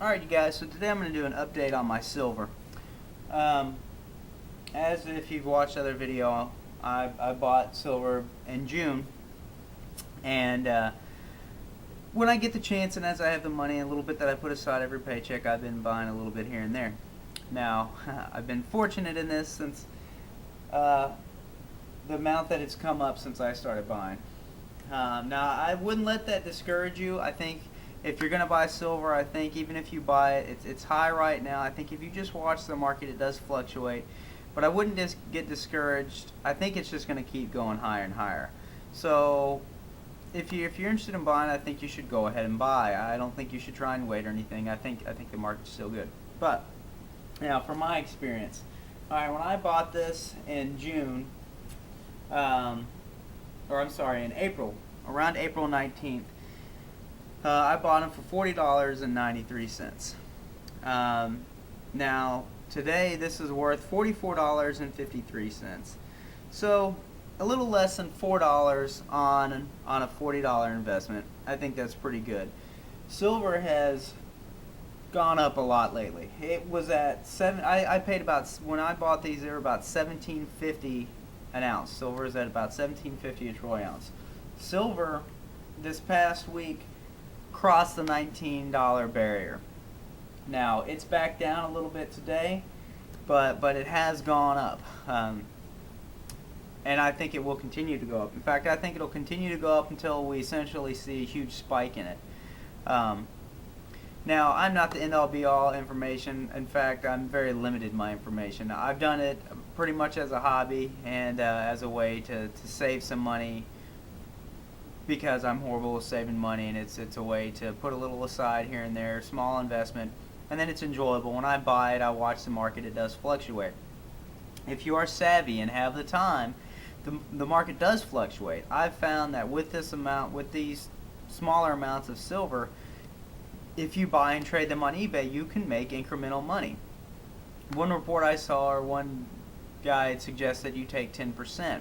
Alright you guys, so today I'm going to do an update on my silver. Um, as if you've watched the other video, I bought silver in June, and when I get the chance and as I have the money, a little bit that I put aside every paycheck, I've been buying a little bit here and there. Now, I've been fortunate in this since the amount that it's come up since I started buying. Now, I wouldn't let that discourage you. I think if you're going to buy silver, I think even if you buy it, it's high right now. I think if you just watch the market, it does fluctuate. But I wouldn't just get discouraged. I think it's just going to keep going higher and higher. So if you're interested in buying, I think you should go ahead and buy. I don't think you should try and wait or anything. I think the market's still good. But now, from my experience, all right, when I bought this in June, in April, around April 19th, I bought them for $40.93. Now, today this is worth $44.53. So, a little less than $4 on a $40 investment. I think that's pretty good. Silver has gone up a lot lately. It was at I paid about, when I bought these, they were about $17.50 an ounce. Silver is at about $17.50 a troy ounce. Silver this past week crossed the $19 barrier. Now it's back down a little bit today, but it has gone up, and I think it will continue to go up. In fact, I think it'll continue to go up until we essentially see a huge spike in it. Now, I'm not the end-all be-all information. In fact, I'm very limited in my information. I've done it pretty much as a hobby and as a way to save some money, because I'm horrible with saving money, and it's a way to put a little aside here and there, small investment, and then it's enjoyable. When I buy it, I watch the market. It does fluctuate. If you are savvy and have the time, the market does fluctuate. I've found that with these smaller amounts of silver, if you buy and trade them on eBay, you can make incremental money. One report I saw, or one guy had suggested you take 10%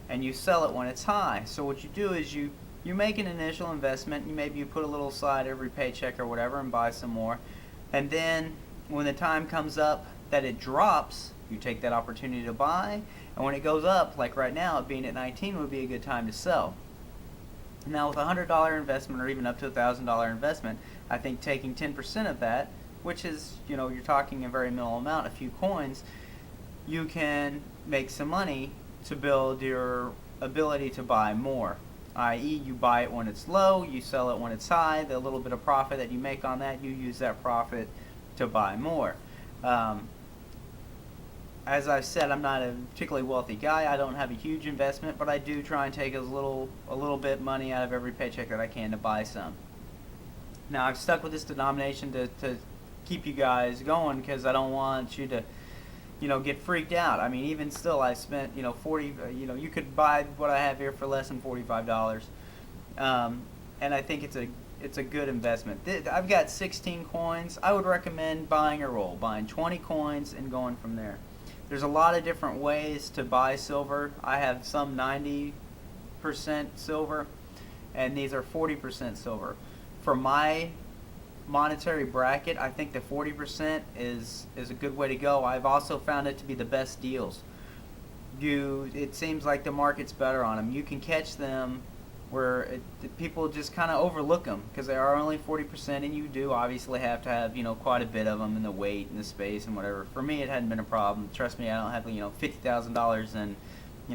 and you sell it when it's high. So what you do is you make an initial investment, maybe you put a little aside every paycheck or whatever and buy some more, and then when the time comes up that it drops, you take that opportunity to buy, and when it goes up, like right now, it being at 19 would be a good time to sell. Now with a $100 investment, or even up to a $1,000 investment, I think taking 10% of that, which is, you're talking a very minimal amount, a few coins, you can make some money to build your ability to buy more. I.e., you buy it when it's low, you sell it when it's high. The little bit of profit that you make on that, you use that profit to buy more. As I've said, I'm not a particularly wealthy guy. I don't have a huge investment, but I do try and take a little bit money out of every paycheck that I can to buy some. Now, I've stuck with this denomination to keep you guys going, because I don't want you to get freaked out. I mean, even still, I spent, you could buy what I have here for less than $45. And I think it's a good investment. I've got 16 coins. I would recommend buying a roll, buying 20 coins and going from there. There's a lot of different ways to buy silver. I have some 90% silver, and these are 40% silver. For my monetary bracket, I think the 40% is a good way to go. I've also found it to be the best deals. It seems like the market's better on them. You can catch them where people just kind of overlook them because they are only 40%, and you do obviously have to have quite a bit of them, in the weight and the space and whatever. For me, it hadn't been a problem. Trust me, I don't have $50,000 in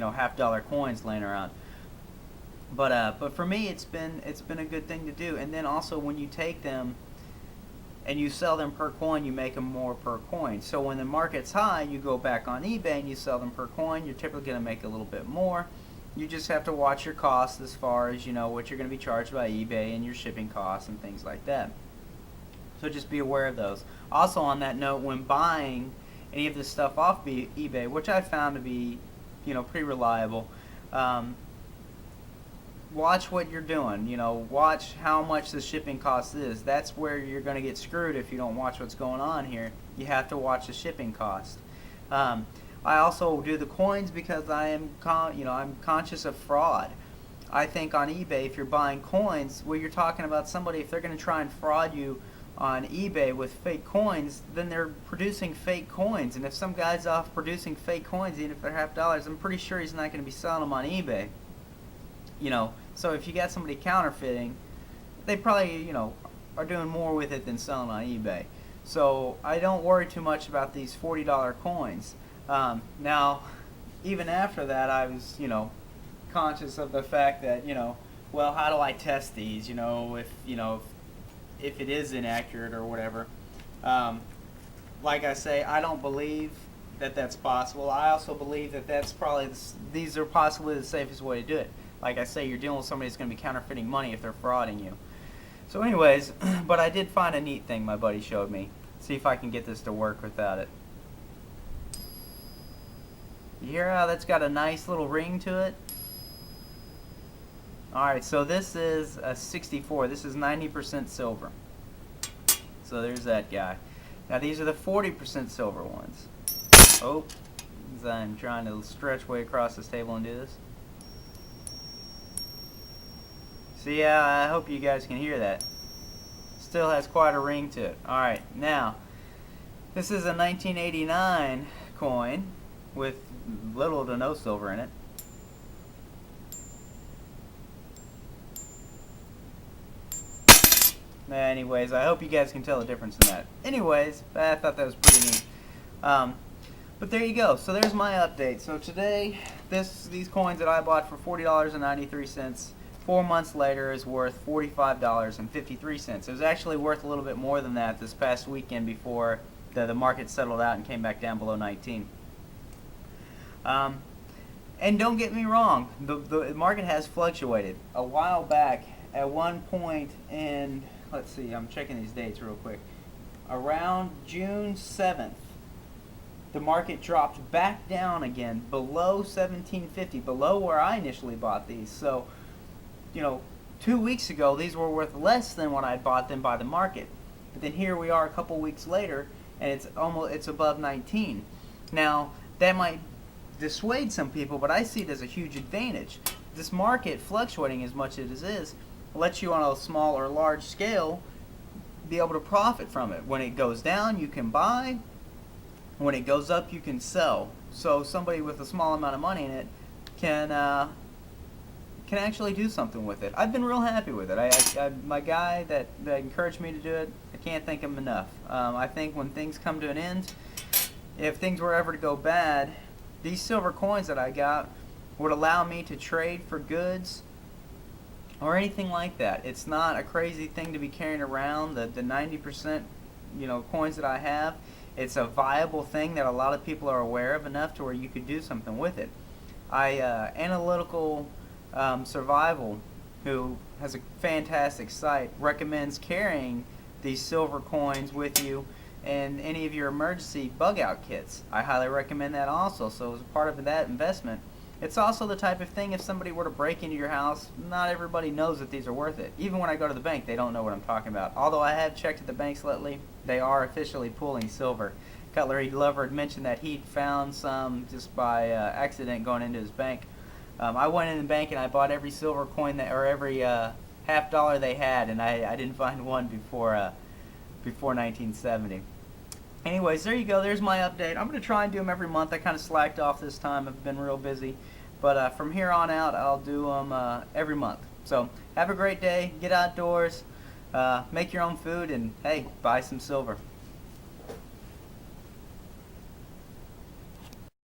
$half-dollar coins laying around. But for me, it's been a good thing to do. And then also, when you take them and you sell them per coin, you make them more per coin. So when the market's high, you go back on eBay and you sell them per coin. You're typically going to make a little bit more. You just have to watch your costs as far as what you're going to be charged by eBay and your shipping costs and things like that. So just be aware of those. Also, on that note, when buying any of this stuff off eBay, which I found to be pretty reliable, watch what you're doing. Watch how much the shipping cost is. That's where you're going to get screwed if you don't watch what's going on here. You have to watch the shipping cost. I also do the coins because I'm conscious of fraud. I think on eBay, if you're buying coins, you're talking about somebody, if they're going to try and fraud you on eBay with fake coins, then they're producing fake coins. And if some guy's off producing fake coins, even if they're $50, I'm pretty sure he's not going to be selling them on eBay. So if you got somebody counterfeiting, they probably, are doing more with it than selling on eBay. So I don't worry too much about these $40 coins. Now, even after that, I was, conscious of the fact that, well, how do I test these? If it is inaccurate or whatever. Like I say, I don't believe that that's possible. I also believe that these are possibly the safest way to do it. Like I say, you're dealing with somebody that's going to be counterfeiting money if they're frauding you. So anyways, but I did find a neat thing my buddy showed me. See if I can get this to work without it. You hear how that's got a nice little ring to it? Alright, so this is a 64. This is 90% silver. So there's that guy. Now these are the 40% silver ones. Oh, I'm trying to stretch way across this table and do this. See, I hope you guys can hear that. Still has quite a ring to it. Alright, now, this is a 1989 coin with little to no silver in it. Anyways, I hope you guys can tell the difference in that. Anyways, I thought that was pretty neat. But there you go. So there's my update. So today, these coins that I bought for $40.93, 4 months later is worth $45.53. It was actually worth a little bit more than that this past weekend before the market settled out and came back down below 19. And don't get me wrong, the market has fluctuated. A while back, at one point in, let's see, I'm checking these dates real quick, around June 7th, the market dropped back down again below 1750, below where I initially bought these. So, 2 weeks ago, these were worth less than what I bought them by the market. But then here we are a couple weeks later, and it's above 19. Now, that might dissuade some people, but I see it as a huge advantage. This market fluctuating as much as it is lets you on a small or large scale be able to profit from it. When it goes down, you can buy. When it goes up, you can sell. So somebody with a small amount of money in it can actually do something with it. I've been real happy with it. My guy that encouraged me to do it, I can't thank him enough. I think when things come to an end, if things were ever to go bad, these silver coins that I got would allow me to trade for goods or anything like that. It's not a crazy thing to be carrying around the 90% coins that I have. It's a viable thing that a lot of people are aware of enough to where you could do something with it. Analytical Survival, who has a fantastic site, recommends carrying these silver coins with you in any of your emergency bug out kits. I highly recommend that also. So as a part of that investment, it's also the type of thing, if somebody were to break into your house, not everybody knows that these are worth it. Even when I go to the bank, they don't know what I'm talking about. Although I have checked at the banks lately, they are officially pulling silver. Cutlery Glover had mentioned that he'd found some just by accident going into his bank. I went in the bank and I bought every silver coin or every half dollar they had, and I didn't find one before 1970. Anyways, there you go. There's my update. I'm going to try and do them every month. I kind of slacked off this time. I've been real busy. But from here on out, I'll do them every month. So have a great day. Get outdoors. Make your own food. And, hey, buy some silver.